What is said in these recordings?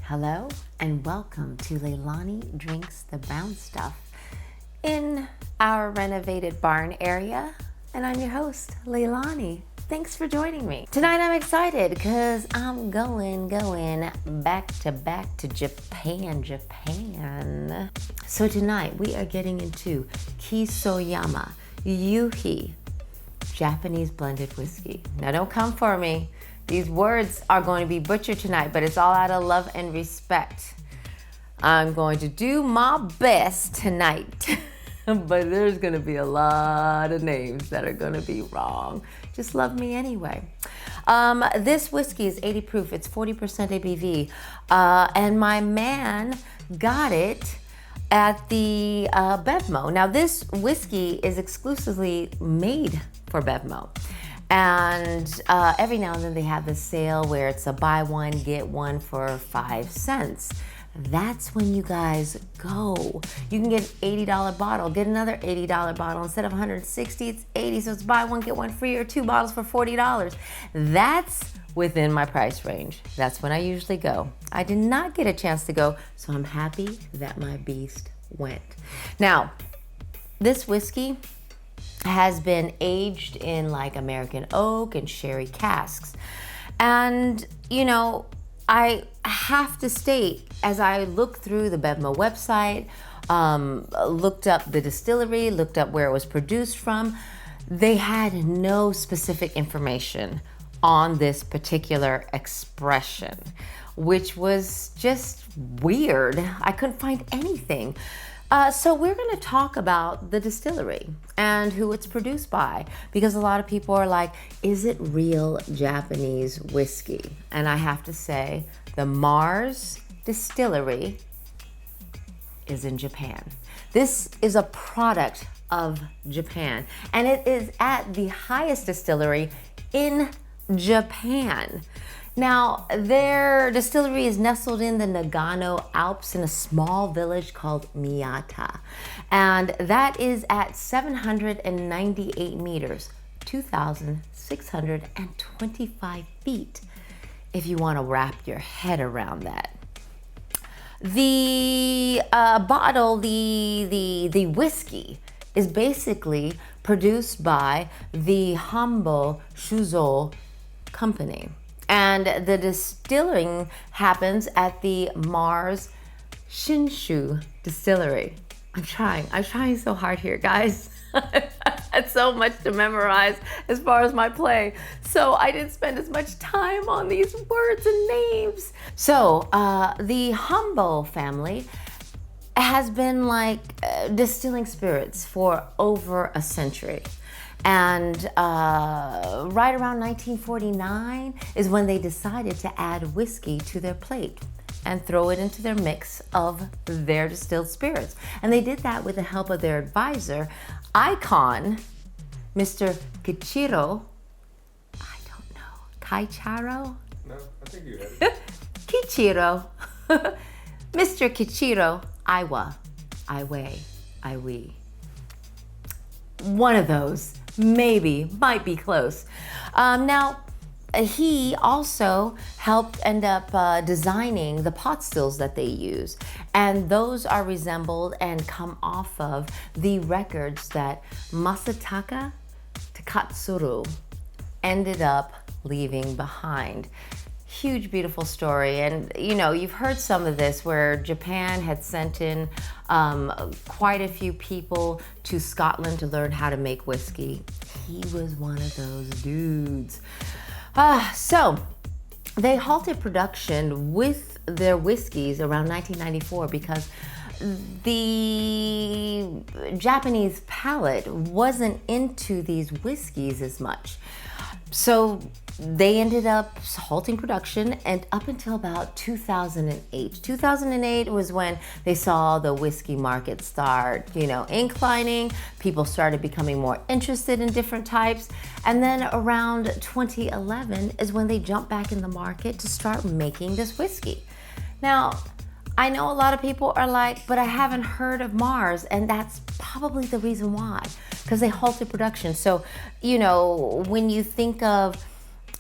Hello and welcome to Leilani Drinks the Brown Stuff in our renovated barn area. And I'm your host, Leilani. Thanks for joining me. Tonight I'm excited because I'm going back to Japan. So tonight we are getting into Kisoyama Yuhi Japanese blended whiskey. Now don't come for me. These words are going to be butchered tonight, but it's all out of love and respect. I'm going to do my best tonight, but there's going to be a lot of names that are going to be wrong. Just love me anyway. This whiskey is 80 proof. It's 40% ABV. And my man got it at the Bevmo. Now this whiskey is exclusively made for Bevmo. And every now and then they have this sale where it's a buy one, get one for 5 cents. That's when you guys go. You can get an $80 bottle, get another $80 bottle. Instead of 160, it's 80. So it's buy one, get one free, or 2 bottles for $40. That's within my price range. That's when I usually go. I did not get a chance to go, so I'm happy that my beast went. Now, this whiskey has been aged in like American oak and sherry casks. And, you know, I have to state, as I looked through the Bevmo website, looked up the distillery, looked up where it was produced from, they had no specific information on this particular expression, which was just weird. I couldn't find anything. So we're going to talk about the distillery and who it's produced by, because a lot of people are like, is it real Japanese whiskey? And I have to say, the Mars Distillery is in Japan. This is a product of Japan, and it is at the highest distillery in Japan. Now, their distillery is nestled in the Nagano Alps in a small village called Miyata. And that is at 798 meters, 2,625 feet, if you want to wrap your head around that. The bottle, the whiskey, is basically produced by the Hambo Shuzo Company. And the distilling happens at the Mars Shinshu Distillery. I'm trying so hard here, guys. I've had so much to memorize as far as my play. So I didn't spend as much time on these words and names. So the Hambo family has been like distilling spirits for over a century. And right around 1949 is when they decided to add whiskey to their plate and throw it into their mix of their distilled spirits. And they did that with the help of their advisor, icon, Mr. Kichiro, I don't know, Kaicharo? No, I think you had it. Kichiro, Mr. Kichiro Iwa, Iwe. One of those, maybe, might be close. Now, he also helped end up designing the pot stills that they use. And those are resembled and come off of the records that Masataka Takatsuru ended up leaving behind. Huge, beautiful story. And you know, you've heard some of this where Japan had sent in quite a few people to Scotland to learn how to make whiskey. He was one of those dudes. So they halted production with their whiskeys around 1994 because the Japanese palate wasn't into these whiskeys as much. So they ended up halting production, and up until about 2008. 2008 was when they saw the whiskey market start, inclining. People started becoming more interested in different types. And then around 2011 is when they jumped back in the market to start making this whiskey. Now, I know a lot of people are like, but I haven't heard of Mars, and that's probably the reason why, because they halted production. So, when you think of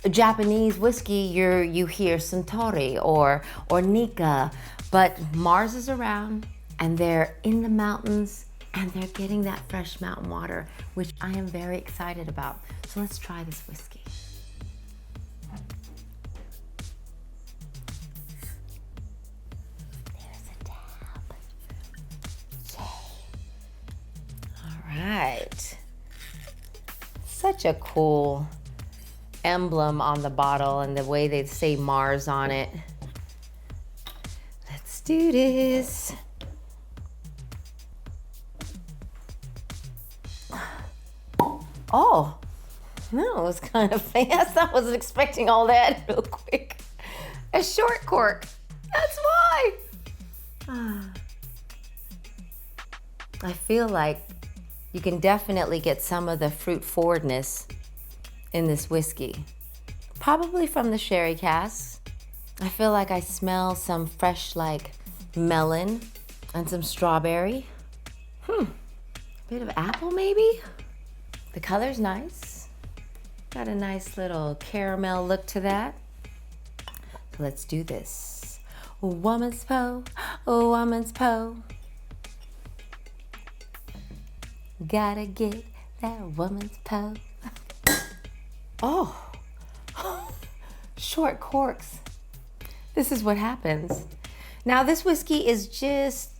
Japanese whiskey, you hear Suntory or Nika, but Mars is around and they're in the mountains and they're getting that fresh mountain water, which I am very excited about. So let's try this whiskey. There's a dab. Yay. All right. Such a cool emblem on the bottle and the way they say Mars on it. Let's do this. Oh, that was kind of fast. I wasn't expecting all that real quick. A short cork. That's why. I feel like you can definitely get some of the fruit forwardness in this whiskey. Probably from the sherry casks. I feel like I smell some fresh like melon and some strawberry. Bit of apple maybe? The color's nice. Got a nice little caramel look to that. So let's do this. Woman's po, woman's po. Gotta get that woman's po. Oh, short corks. This is what happens. Now this whiskey is just,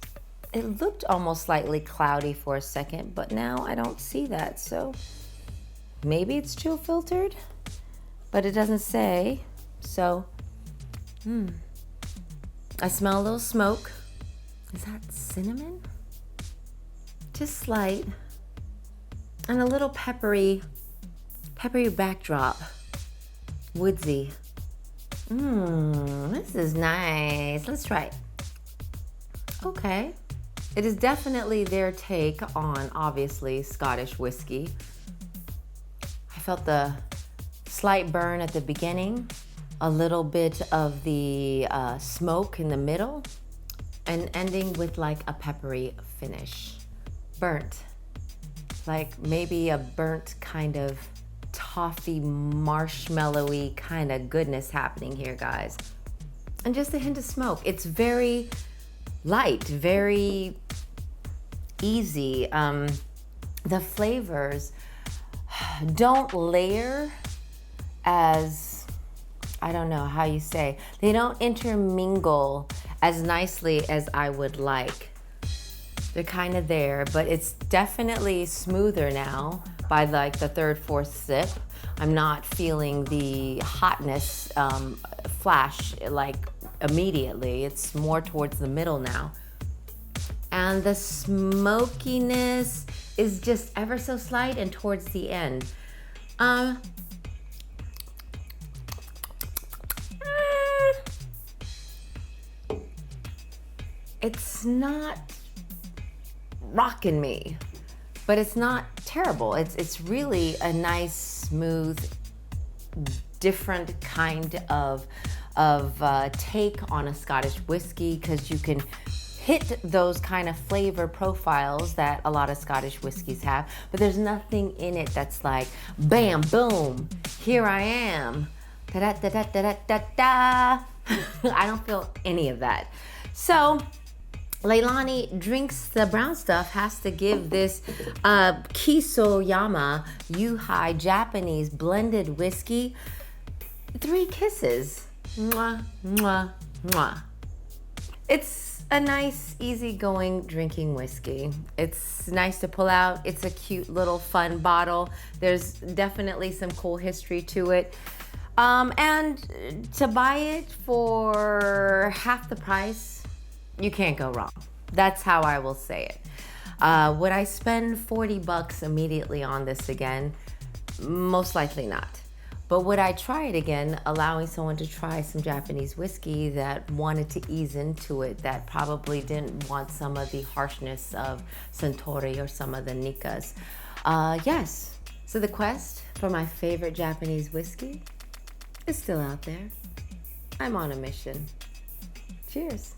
it looked almost slightly cloudy for a second, but now I don't see that. So maybe it's chill filtered, but it doesn't say. So, I smell a little smoke. Is that cinnamon? Just slight. And a little peppery backdrop. Woodsy. This is nice. Let's try it. Okay. It is definitely their take on, obviously, Scottish whiskey. I felt the slight burn at the beginning, a little bit of the smoke in the middle, and ending with like a peppery finish. Burnt. Like maybe a burnt kind of toffee, marshmallowy kind of goodness happening here, guys. And just a hint of smoke. It's very light, very easy. The flavors don't layer as, I don't know how you say, they don't intermingle as nicely as I would like. They're kind of there, but it's definitely smoother now by like the third, fourth sip. I'm not feeling the hotness flash like immediately. It's more towards the middle now. And the smokiness is just ever so slight and towards the end. It's not rocking me, but it's not terrible. It's really a nice, smooth, different kind of take on a Scottish whiskey, because you can hit those kind of flavor profiles that a lot of Scottish whiskeys have, but there's nothing in it that's like, bam, boom, here I am, da-da-da-da-da-da-da. I don't feel any of that. So Leilani Drinks the Brown Stuff has to give this Kisoyama Yuhai Japanese blended whiskey 3 kisses. Mwah, mwah, mwah. It's a nice, easygoing drinking whiskey. It's nice to pull out. It's a cute little fun bottle. There's definitely some cool history to it. And to buy it for half the price, you can't go wrong. That's how I will say it. Would I spend $40 immediately on this again? Most likely not. But would I try it again, allowing someone to try some Japanese whiskey that wanted to ease into it, that probably didn't want some of the harshness of Suntory or some of the Nikas? Yes. So the quest for my favorite Japanese whiskey is still out there. I'm on a mission. Cheers.